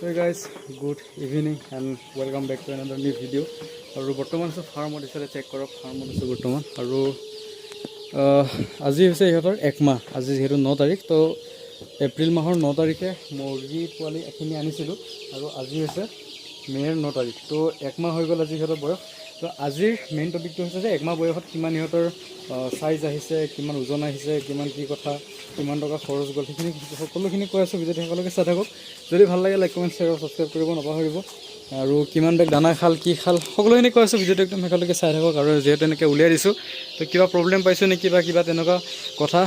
Hey guys, good evening and welcome back to another new video. আৰু বৰ্তমান আছে ফাৰ্মত ইফালে চেক কৰক ফাৰ্মত আছে বৰ্তমান আৰু আজি হৈছে ইহঁতৰ 1 মাহ আজি যেহেতু 9 তাৰিখ তো এপ্ৰিল মাহৰ 9 তাৰিখে মুৰ্গী পোৱালি এখিনি আনিছিলোঁ আৰু আজি হৈছে মে'ৰ 9 তাৰিখ তো 1 মাহ হৈ গ'ল আজি ইহঁতৰ বয়স তো আজিৰ মেইন টপিকটো হৈছে যে 1 মাহ বয়সত কিমান ইহঁতৰ সাইজ আহিছে কিমান ওজন আহিছে কিমান কি কথা কিমান টকা খৰচ গ'ল সেইখিনি সকলোখিনি কৈ আছোঁ ভিডিঅ'টো সকলোকে চাই থাকক যদি ভাল লাগে লাইক কমেণ্ট শ্বেয়াৰ সাবস্ক্ৰাইব কৰিব নাপাহৰিব আৰু কিমান বেগ দানা খাল কি খাল সকলোখিনি কৈ আছোঁ ভিডিঅ'টো একদম শেষলৈকে চাই থাকক আৰু যিহেতু এনেকৈ উলিয়াই দিছোঁ তো কিবা প্ৰব্লেম পাইছোঁ নেকি বা কিবা তেনেকুৱা কথা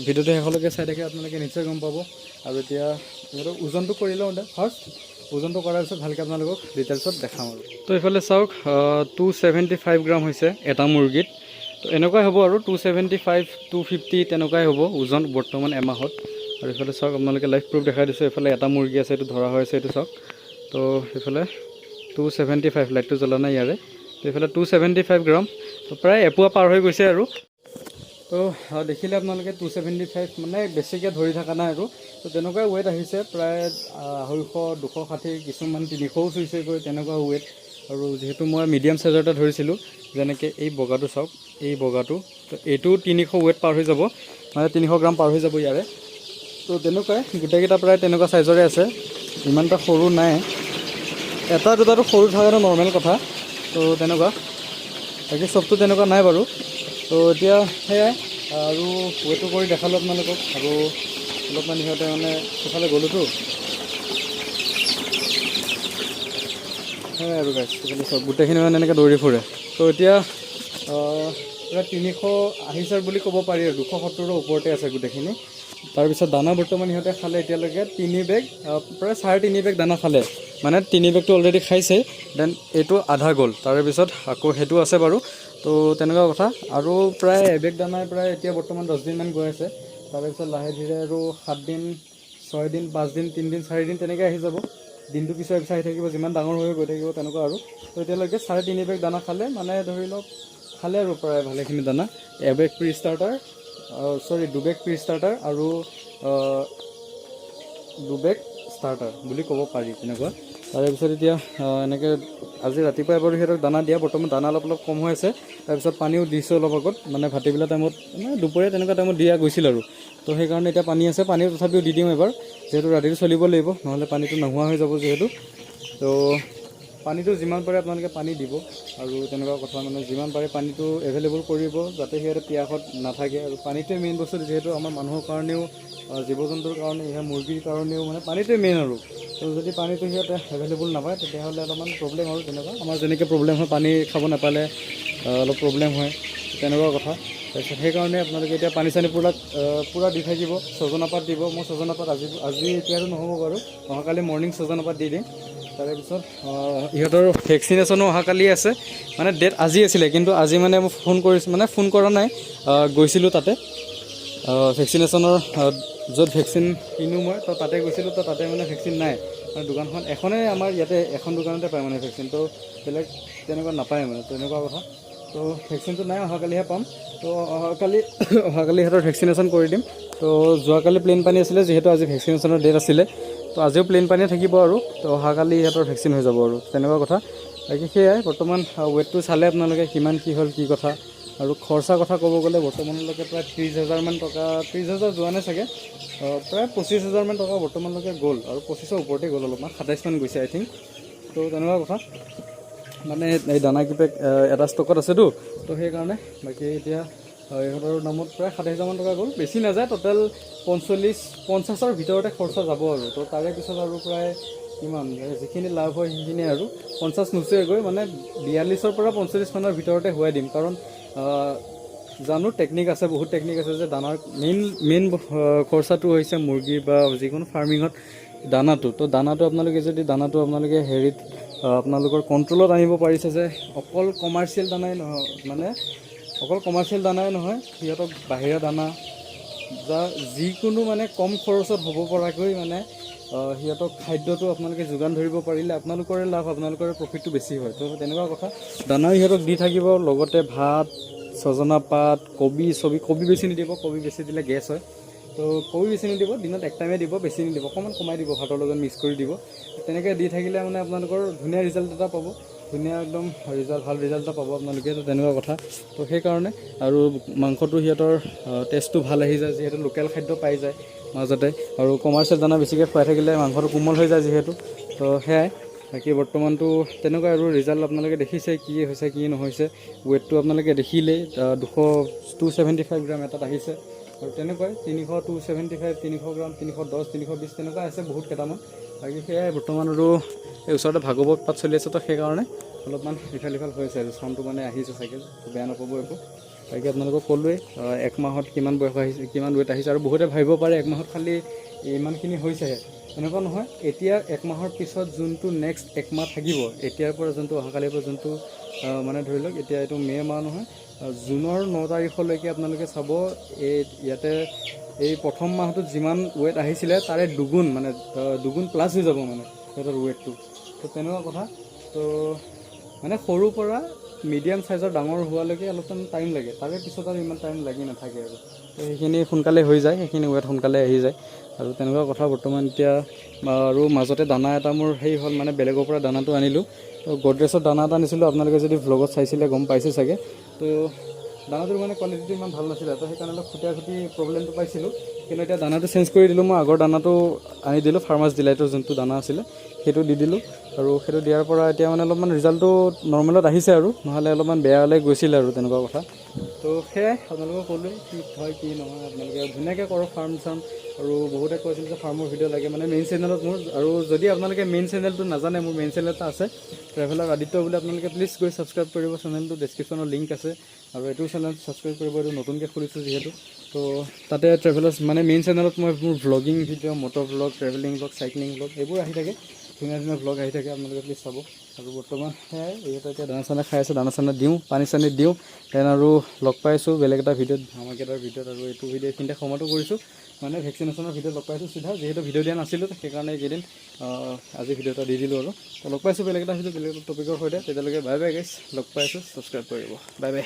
ভিডিঅ'টো শেষলৈকে চাই থাকে আপোনালোকে নিশ্চয় গম পাব আৰু এতিয়া ইহঁতক ওজনটো কৰি লওঁ ফাৰ্ষ্ট ওজনটো কৰাৰ পিছত ভালকৈ আপোনালোকক ডিটেইলছত দেখাম আৰু তো এইফালে চাওক 275 গ্ৰাম হৈছে এটা মুৰ্গীত তো এনেকুৱাই হ'ব আৰু 275 250 তেনেকুৱাই হ'ব ওজন বৰ্তমান এমাহত আৰু এইফালে চাওক আপোনালোকে লাইভ প্ৰুফ দেখাই দিছোঁ এইফালে এটা মুৰ্গী আছে এইটো ধৰা হৈ আছে এইটো চাওক তো এইফালে 275 লাইটটো জ্বলা নাই ইয়াৰে তো এইফালে 275 গ্ৰাম তো প্ৰায় এপুৱা পাৰ হৈ গৈছে আৰু তো দেখিলে আপোনালোকে 275 মানে বেছিকৈ ধৰি থকা নাই আৰু তো তেনেকুৱাই ৱেট আহিছে প্ৰায় 250 260 কিছুমান 300ও চুইছেগৈ তেনেকুৱা ৱেট আৰু যেহেতু মই মিডিয়াম চাইজৰ এটা ধৰিছিলোঁ যেনেকৈ এই বগাটো চাওক এই বগাটো তো এইটো 300 ৱেট পাৰ হৈ যাব মানে 300 গ্ৰাম পাৰ হৈ যাব ইয়াৰে তো তেনেকুৱাই গোটেইকেইটা প্ৰায় তেনেকুৱা চাইজৰে আছে ইমানটা সৰু নাই এটা দুটাটো সৰু থকাটো নৰ্মেল কথা তো তেনেকুৱা বাকী চবটো তেনেকুৱা নাই বাৰু তো এতিয়া সেয়াই আৰু ৱেটো কৰি দেখালোঁ আপোনালোকক আৰু অলপমান সিহঁতে মানে সেইফালে গ'লোতো সেয়াই আৰু গাইছ সেইফালে চব গোটেইখিনি মানে এনেকৈ দৌৰি ফুৰে তো এতিয়া প্ৰায় 300 আহিছে বুলি ক'ব পাৰি আৰু 270ৰ ওপৰতে আছে গোটেইখিনি তাৰপিছত দানা বৰ্তমান সিহঁতে খালে এতিয়ালৈকে 3 বেগ প্ৰায় 3.5 বেগ দানা খালে মানে 3 বেগটো অলৰেডি খাইছে দেন এইটো আধা গ'ল তাৰপিছত আকৌ সেইটো আছে বাৰু তো তেনেকুৱা কথা আৰু প্ৰায় এবেগ দানাই প্ৰায় এতিয়া বৰ্তমান 10 দিনমান গৈ আছে তাৰপিছত লাহে ধীৰে আৰু 7 দিন 6 দিন 5 দিন 3 দিন 4 দিন তেনেকৈ আহি যাব দিনটো পিছৰ পিছত আহি থাকিব যিমান ডাঙৰ হৈ গৈ থাকিব তেনেকুৱা আৰু তো এতিয়ালৈকে 3.5 বেগ দানা খালে মানে ধৰি লওক খালে আৰু প্ৰায় ভালেখিনি দানা এবেগ প্ৰি ষ্টাৰ্টাৰ দুবেগ প্ৰি ষ্টাৰ্টাৰ আৰু দুবেগ ষ্টাৰ্টাৰ বুলি ক'ব পাৰি তেনেকুৱা তাৰপিছত এতিয়া এনেকৈ আজি ৰাতিপুৱা এবাৰ সিহঁতক দানা দিয়া বৰ্তমান দানা অলপ কম হৈ আছে তাৰপিছত পানীও দিছোঁ অলপ আগত মানে ভাটিবেলা টাইমত মানে দুপৰীয়া তেনেকুৱা টাইমত দিয়া গৈছিল আৰু তো সেইকাৰণে এতিয়া পানী আছে পানীও তথাপিও দি দিম এবাৰ যিহেতু ৰাতিটো চলিব লাগিব নহ'লে পানীটো নোহোৱা হৈ যাব যিহেতু তো পানীটো যিমান পাৰে আপোনালোকে পানী দিব আৰু তেনেকুৱা কথা মানে যিমান পাৰে পানীটো এভেইলেবল কৰিব যাতে সিহঁতে পিয়াসত নাথাকে আৰু পানীটোৱে মেইন বস্তু যিহেতু আমাৰ মানুহৰ কাৰণেও জীৱ জন্তুৰ কাৰণে ইহঁত মুৰ্গীৰ কাৰণেও মানে পানীটোৱে মেইন আৰু তো যদি পানীটো সিহঁতে এভেইলেবল নাপায় তেতিয়াহ'লে অলপমান প্ৰব্লেম আৰু তেনেকুৱা আমাৰ যেনেকৈ প্ৰব্লেম হয় পানী খাব নাপালে অলপ প্ৰব্লেম হয় তেনেকুৱা কথা তাৰপিছত সেইকাৰণে আপোনালোকে এতিয়া পানী চানী পূৰা দি থাকিব ছজনা পাত দিব মই ছজনা পাত আজি এতিয়াতো নহ'ব বাৰু অহাকালি মৰ্ণিং ছজনা পাত দি দিম তাৰপিছত ইহঁতৰ ভেকচিনেশ্যনো অহাকালি আছে মানে ডেট আজি আছিলে কিন্তু আজি মানে মই ফোন কৰা নাই গৈছিলোঁ তাতে ভেকচিনেশ্যনৰ য'ত ভেকচিন কিনো মই তো তাতে গৈছিলোঁ তো তাতে মানে ভেকচিন নাই মানে দোকানখন এখনেই আমাৰ ইয়াতে এখন দোকানতে পায় মানে ভেকচিন তো বেলেগ তেনেকুৱা নাপায় মানে তেনেকুৱা কথা তো ভেকচিনটো নাই অহাকালিহে পাম তো অহাকালি সিহঁতৰ ভেকচিনেশ্যন কৰি দিম তো যোৱাকালি প্লেইন পানী আছিলে যিহেতু আজি ভেকচিনেশ্যনৰ ডেট আছিলে তো আজিও প্লেইন পানীয়ে থাকিব আৰু তো অহাকালি সিহঁতৰ ভেকচিন হৈ যাব আৰু তেনেকুৱা কথা বাকী সেয়াই বৰ্তমান ৱেটটো চালে আপোনালোকে কিমান কি হ'ল কি কথা আৰু খৰচা কথা ক'ব গ'লে বৰ্তমানলৈকে প্ৰায় 30,000 টকা 30,000 যোৱা নাই চাগে প্ৰায় 25,000 টকা বৰ্তমানলৈকে গ'ল আৰু 25ৰ ওপৰতে গ'ল অলপমান 27 গৈছে আই থিংক তো তেনেকুৱা কথা মানে এই দানা কিপেক এটা ষ্টকত আছেতো তো সেইকাৰণে বাকী এতিয়া ইহঁতৰ নামত প্ৰায় 27,000 টকা গ'ল বেছি নাযায় টোটেল 50ৰ ভিতৰতে খৰচা যাব আৰু তো তাৰে পিছত আৰু প্ৰায় কিমান যিখিনি লাভ হয় সেইখিনি আৰু 50 নোচোৱেগৈ মানে 42ৰ পৰা 45 মানৰ ভিতৰতে হোৱাই দিম কাৰণ জানো টেকনিক আছে বহুত টেকনিক আছে যে দানাৰ মেইন খৰচাটো হৈছে মুৰ্গী বা যিকোনো ফাৰ্মিঙত দানাটো তো দানাটো আপোনালোকে হেৰিত আপোনালোকৰ কণ্ট্ৰলত আনিব পাৰিছে যে অকল কমাৰ্চিয়েল দানাই নহয় সিহঁতক বাহিৰা দানা বা যিকোনো মানে কম খৰচত হ'ব পৰাকৈ মানে সিহঁতক খাদ্যটো আপোনালোকে যোগান ধৰিব পাৰিলে আপোনালোকৰে লাভ আপোনালোকৰে প্ৰফিটটো বেছি হয় তো তেনেকুৱা কথা দানাও সিহঁতক দি থাকিব লগতে ভাত ছজনা পাত কবি বেছি নিদিব কবি বেছি দিলে গেছ হয় তো কবি বেছি নিদিব, দিনত এক টাইমে দিব, বেছি নিদিব, অকণমান কমাই দিব, ভাতৰ লগত মিক্স কৰি দিব। তেনেকৈ দি থাকিলে মানে আপোনালোকৰ ধুনীয়া ৰিজাল্ট এটা পাব, ধুনীয়া একদম ভাল ৰিজাল্ট এটা পাব আপোনালোকে। তো তেনেকুৱা কথা। তো সেইকাৰণে আৰু মাংসটো সিহঁতৰ টেষ্টটো ভাল আহি যায়, যিহেতু লোকেল খাদ্য পাই যায় মাজতে, আৰু কমাৰ্চিয়েল দানা বেছিকৈ খুৱাই থাকিলে মাংসটো কোমল হৈ যায় যিহেতু। তো সেয়াই, বাকী বৰ্তমানটো তেনেকুৱা আৰু ৰিজাল্ট আপোনালোকে দেখিছে কি হৈছে কি নহৈছে। ৱেটটো আপোনালোকে দেখিলেই 275 গ্ৰাম এটাত আহিছে, আৰু তেনেকুৱাই 300, 275, 300 গ্ৰাম, 310, 320 তেনেকুৱা আছে বহুত কেইটামান। বাকী সেয়াই বৰ্তমান আৰু এই ওচৰতে ভাগৱত পাঠ চলি আছে, তো সেইকাৰণে অলপমান ইফাল সিফাল হৈছে আৰু চাউণ্ডটো মানে আহিছে চাগে, বেয়া নাপাব একো। বাকী আপোনালোকক ক'লোৱেই এক মাহত কিমান বয়স আহিছে, কিমান ৱেট আহিছে। আৰু বহুতে ভাবিব পাৰে এক মাহত খালি ইমানখিনি হৈছেহে, এনেকুৱা নহয়। এতিয়া এক মাহৰ পিছত যোনটো নেক্সট এক মাহ থাকিব, এতিয়াৰ পৰা যোনটো অহাকালিৰ পৰা যোনটো মানে ধৰি লওক এতিয়া এইটো মে' মাহ নহয়, জুনৰ 9 তাৰিখলৈকে আপোনালোকে চাব ইয়াতে এই প্ৰথম মাহটোত যিমান ৱেট আহিছিলে তাৰে দুগুণ, মানে দুগুণ প্লাছ হৈ যাব মানে সিহঁতৰ ৱেটটো। তো তেনেকুৱা কথা। তো মানে সৰুৰ পৰা মিডিয়াম চাইজৰ ডাঙৰ হোৱালৈকে অলপমান টাইম লাগে, তাৰে পিছত আৰু ইমান টাইম লাগি নাথাকে আৰু। তো সেইখিনি সোনকালে হৈ যায়, সেইখিনি ৱেট সোনকালে আহি যায় আৰু তেনেকুৱা কথা বৰ্তমান এতিয়া। আৰু মাজতে দানা এটা মোৰ হেৰি হ'ল, মানে বেলেগৰ পৰা দানাটো আনিলোঁ। তো গডৰেজৰ দানা এটা আনিছিলোঁ, আপোনালোকে যদি ভ্লগত চাইছিলে গম পাইছে চাগে। তো দানাটোৰ মানে কোৱালিটিটো ইমান ভাল নাছিলে, তো সেইকাৰণে অলপ খুটি প্ৰব্লেমটো পাইছিলোঁ। কিন্তু এতিয়া দানাটো চেঞ্জ কৰি দিলোঁ, মই আগৰ দানাটো আনি দিলোঁ, ফাৰ্মাছ ডিলাইটৰ যোনটো দানা আছিলে সেইটো দি দিলোঁ। আৰু সেইটো দিয়াৰ পৰা এতিয়া মানে অলপমান ৰিজাল্টটো নৰ্মেলত আহিছে, আৰু নহ'লে অলপমান বেয়ালৈ গৈছিলে আৰু তেনেকুৱা কথা। তো সেয়াই আপোনালোকক ক'লোৱেই কি হয় কি নহয়, আপোনালোকে ধুনীয়াকৈ কৰক ফাৰ্ম চাৰ্ম। আৰু বহুতে কৈছিল যে ফাৰ্মৰ ভিডিঅ' লাগে মানে মেইন চেনেলত মোৰ। আৰু যদি আপোনালোকে মেইন চেনেলটো নাজানে, মোৰ মেইন চেনেল এটা আছে ট্ৰেভেলাৰ আদিত্য বুলি, আপোনালোকে প্লিজ গৈ ছাবস্ক্ৰাইব কৰিব চেনেলটো, ডেছক্ৰিপশ্যনৰ লিংক আছে। আৰু এইটো চেনেল ছাবস্ক্ৰাইব কৰিব, এইটো নতুনকৈ খুলিছোঁ যিহেতু। তো তাতে ট্ৰেভেলাৰ্ছ মানে মেইন চেনেলত মই মোৰ vlogging video', motor vlog, travelling vlog, cycling vlog এইবোৰ আহি থাকে, ধুনীয়া ধুনীয়া ভ্লগ আহি থাকে, আপোনালোকে প্লিজ চাব। আৰু বৰ্তমান সেয়াই, ইহঁতে এতিয়া দানা চানা খাই আছে, দানা চানা দিওঁ, পানী চানী দিওঁ। দেন আৰু লগ পাইছোঁ বেলেগ এটা ভিডিঅ'ত, ধামাকেদাৰ ভিডিঅ'ত। আৰু এইটো ভিডিঅ' এইখিনিতে সমাপ্ত কৰিছোঁ, মানে ভেকচিনেশ্যনৰ ভিডিঅ'ত লগ পাইছোঁ চিধা, যিহেতু ভিডিঅ' দিয়া নাছিলোঁ সেইকাৰণে এইকেইদিন আজি ভিডিঅ' এটা দি দিলোঁ আৰু। তো লগ পাইছোঁ বেলেগ এটা ভিডিঅ', বেলেগ এটা টপিকৰ সৈতে। তেতিয়ালৈকে বাই বাই গাইছ, লগ পাইছোঁ, ছাবস্ক্ৰাইব কৰিব, বাই বাই।